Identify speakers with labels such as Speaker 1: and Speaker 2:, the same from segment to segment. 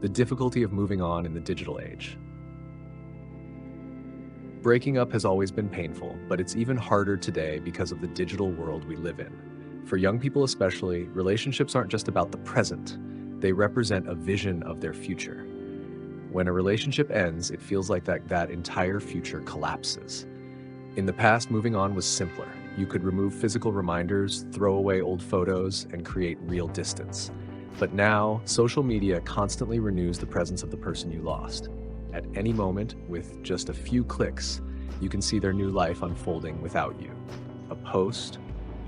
Speaker 1: The difficulty of moving on in the digital age. Breaking up has always been painful, but it's even harder today because of the digital world we live in. For young people especially, relationships aren't just about the present, they represent a vision of their future. When a relationship ends, it feels like that entire future collapses. In the past, moving on was simpler. You could remove physical reminders, throw away old photos, and create real distance. But now, social media constantly renews the presence of the person you lost. At any moment, with just a few clicks, you can see their new life unfolding without you. A post,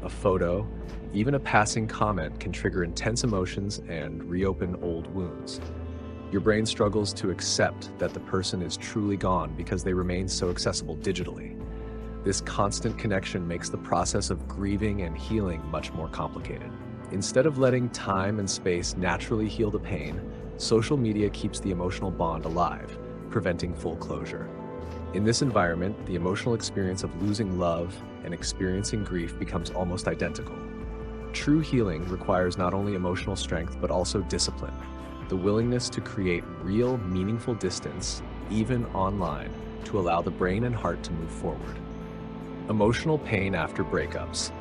Speaker 1: a photo, even a passing comment can trigger intense emotions and reopen old wounds. Your brain struggles to accept that the person is truly gone because they remain so accessible digitally. This constant connection makes the process of grieving and healing much more complicated. Instead of letting time and space naturally heal the pain, social media keeps the emotional bond alive, preventing full closure. In this environment, the emotional experience of losing love and experiencing grief becomes almost identical. True healing requires not only emotional strength but also discipline, the willingness to create real, meaningful distance, even online, to allow the brain and heart to move forward. Emotional pain after breakups.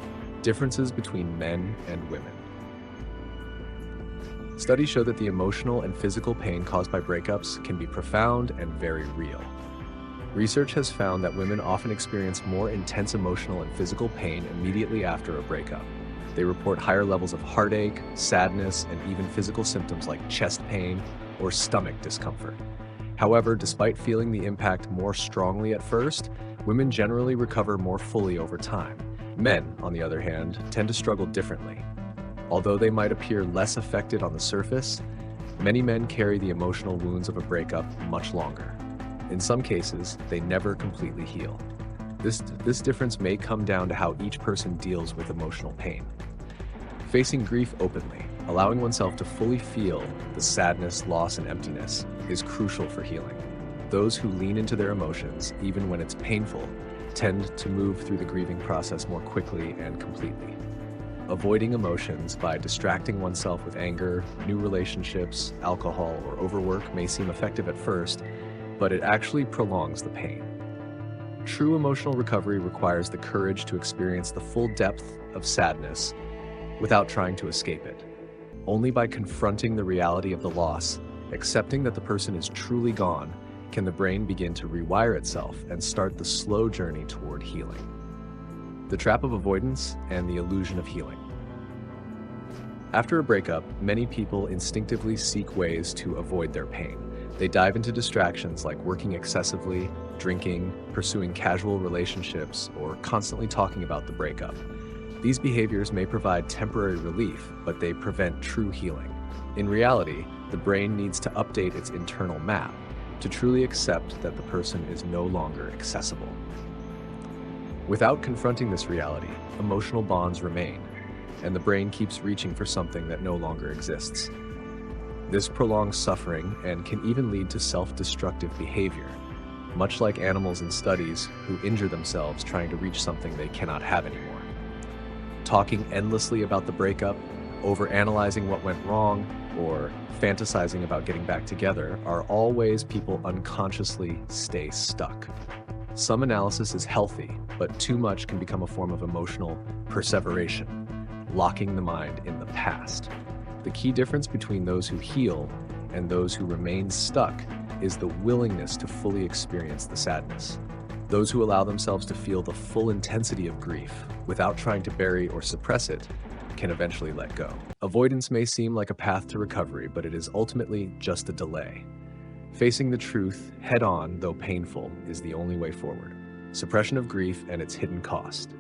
Speaker 1: Differences between men and women. Studies show that the emotional and physical pain caused by breakups can be profound and very real. Research has found that women often experience more intense emotional and physical pain immediately after a breakup. They report higher levels of heartache, sadness, and even physical symptoms like chest pain or stomach discomfort. However, despite feeling the impact more strongly at first, women generally recover more fully over time. Men, on the other hand, tend to struggle differently. Although they might appear less affected on the surface, many men carry the emotional wounds of a breakup much longer. In some cases, they never completely heal. This difference may come down to how each person deals with emotional pain. Facing grief openly, allowing oneself to fully feel the sadness, loss, and emptiness, is crucial for healing. Those who lean into their emotions, even when it's painful, tend to move through the grieving process more quickly and completely. Avoiding emotions by distracting oneself with anger, new relationships, alcohol, or overwork may seem effective at first, but it actually prolongs the pain. True emotional recovery requires the courage to experience the full depth of sadness without trying to escape it. Only by confronting the reality of the loss, accepting that the person is truly gone, can the brain begin to rewire itself and start the slow journey toward healing. The trap of avoidance and the illusion of healing. After a breakup, many people instinctively seek ways to avoid their pain. They dive into distractions like working excessively, drinking, pursuing casual relationships, or constantly talking about the breakup. These behaviors may provide temporary relief, but they prevent true healing. In reality, the brain needs to update its internal map to truly accept that the person is no longer accessible. Without confronting this reality, emotional bonds remain, and the brain keeps reaching for something that no longer exists. This prolongs suffering and can even lead to self-destructive behavior, much like animals in studies who injure themselves trying to reach something they cannot have anymore. Talking endlessly about the breakup, overanalyzing what went wrong, or fantasizing about getting back together are all ways people unconsciously stay stuck. Some analysis is healthy, but too much can become a form of emotional perseveration, locking the mind in the past. The key difference between those who heal and those who remain stuck is the willingness to fully experience the sadness. Those who allow themselves to feel the full intensity of grief without trying to bury or suppress it can eventually let go. Avoidance may seem like a path to recovery, but it is ultimately just a delay. Facing the truth head-on, though painful, is the only way forward. Suppression of grief and its hidden cost.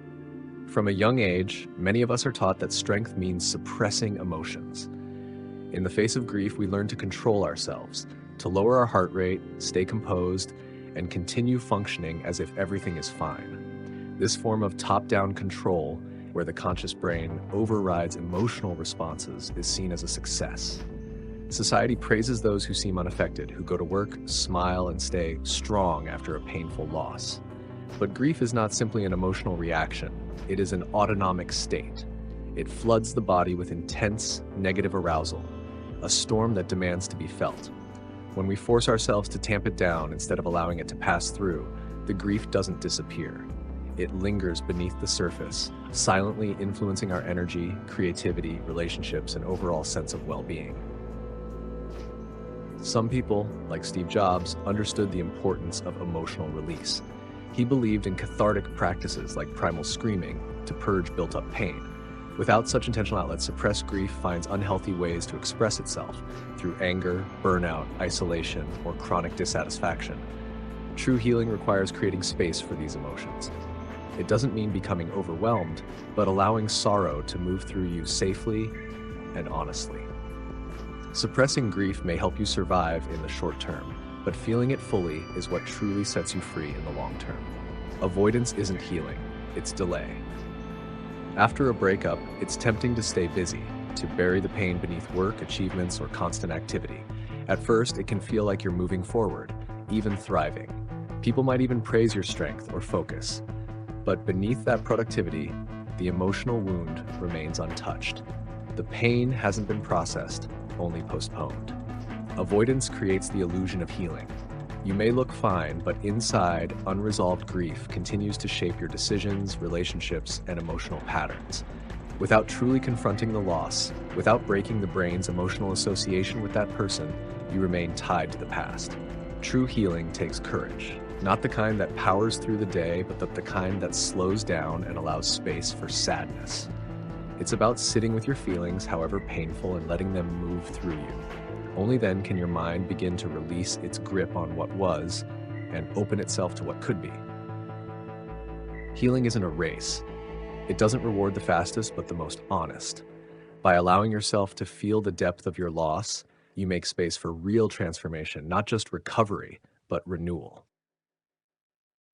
Speaker 1: From a young age, many of us are taught that strength means suppressing emotions. In the face of grief, we learn to control ourselves, to lower our heart rate, stay composed, and continue functioning as if everything is fine. This form of top-down control, where the conscious brain overrides emotional responses, is seen as a success. Society praises those who seem unaffected, who go to work, smile, and stay strong after a painful loss. But grief is not simply an emotional reaction, it is an autonomic state. It floods the body with intense, negative arousal, a storm that demands to be felt. When we force ourselves to tamp it down instead of allowing it to pass through, the grief doesn't disappear. It lingers beneath the surface, silently influencing our energy, creativity, relationships, and overall sense of well-being. Some people, like Steve Jobs, understood the importance of emotional release. He believed in cathartic practices like primal screaming to purge built-up pain. Without such intentional outlets, suppressed grief finds unhealthy ways to express itself through anger, burnout, isolation, or chronic dissatisfaction. True healing requires creating space for these emotions. It doesn't mean becoming overwhelmed, but allowing sorrow to move through you safely and honestly. Suppressing grief may help you survive in the short term, but feeling it fully is what truly sets you free in the long term. Avoidance isn't healing, it's delay. After a breakup, it's tempting to stay busy, to bury the pain beneath work, achievements, or constant activity. At first, it can feel like you're moving forward, even thriving. People might even praise your strength or focus. But beneath that productivity, the emotional wound remains untouched. The pain hasn't been processed, only postponed. Avoidance creates the illusion of healing. You may look fine, but inside, unresolved grief continues to shape your decisions, relationships, and emotional patterns. Without truly confronting the loss, without breaking the brain's emotional association with that person, you remain tied to the past. True healing takes courage. Not the kind that powers through the day, but the kind that slows down and allows space for sadness. It's about sitting with your feelings, however painful, and letting them move through you. Only then can your mind begin to release its grip on what was and open itself to what could be. Healing isn't a race. It doesn't reward the fastest, but the most honest. By allowing yourself to feel the depth of your loss, you make space for real transformation, not just recovery, but renewal.